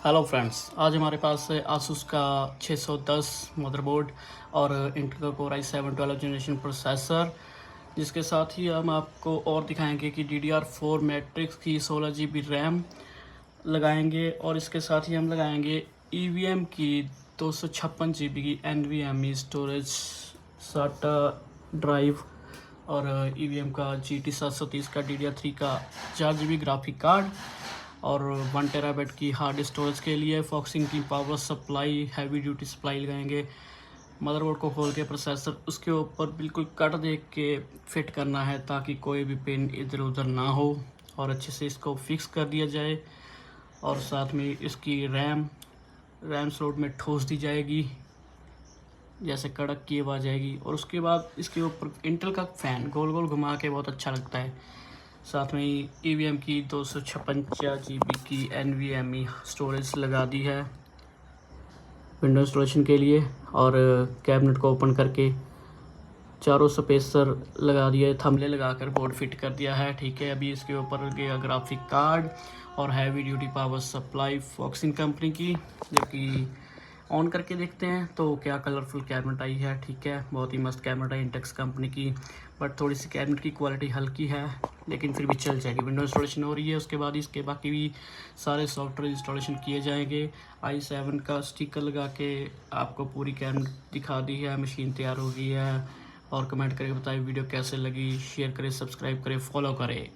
Hello friends, आज हमारे पास है आसूस का 610 मदरबोर्ड और Intel core i7 12 generation processor, जिसके साथ ही हम आपको और दिखाएंगे कि DDR4 मैट्रिक्स की 16 GB रैम लगाएंगे और इसके साथ ही हम लगाएंगे EVM की 256 GB की NVMe स्टोरेज साटा ड्राइव और EVM का GT730 का DDR3 का 4 GB ग्राफिक कार्ड और 1 TB की हार्ड स्टोरेज के लिए फॉक्सिंग की power supply heavy duty supply लगाएंगे। मदरबोर्ड को खोल के प्रोसेसर उसके ऊपर बिल्कुल कट दे के फिट करना है ताकि कोई भी पिन इधर उधर ना हो और अच्छे से इसको फिक्स कर दिया जाए। और साथ में इसकी रैम स्लॉट में ठोस दी जाएगी, जैसे कड़क की आवाज़ आएगी। और उसके बाद इसके ऊपर इंटेल का फ़ैन गोल गोल घुमा के बहुत अच्छा लगता है। साथ में ही EVM की 256 GB की NVMe स्टोरेज लगा दी है विंडो इंस्टॉलेशन के लिए। और कैबिनेट को ओपन करके चारों स्पेसर लगा दिए, थंबले लगाकर बोर्ड फिट कर दिया है। ठीक है, अभी इसके ऊपर गया ग्राफिक कार्ड और heavy duty power supply फॉक्सिंग company की, जबकि ऑन करके देखते हैं तो क्या कलरफुल कैबिनेट आई है। ठीक है, बहुत ही मस्त कैबिनेट है इंटेक्स कंपनी की, बट थोड़ी सी कैबिनेट की क्वालिटी हल्की है, लेकिन फिर भी चल जाएगी। विंडो इंस्टॉलेशन हो रही है, उसके बाद इसके बाकी भी सारे सॉफ्टवेयर इंस्टॉलेशन किए जाएंगे। i7 का स्टिकर लगा के आपको पूरी कैबिनेट दिखा दी है, मशीन तैयार हो गई है। और कमेंट करके बताएं वीडियो कैसे लगी, शेयर करें, सब्सक्राइब करें, फॉलो करें।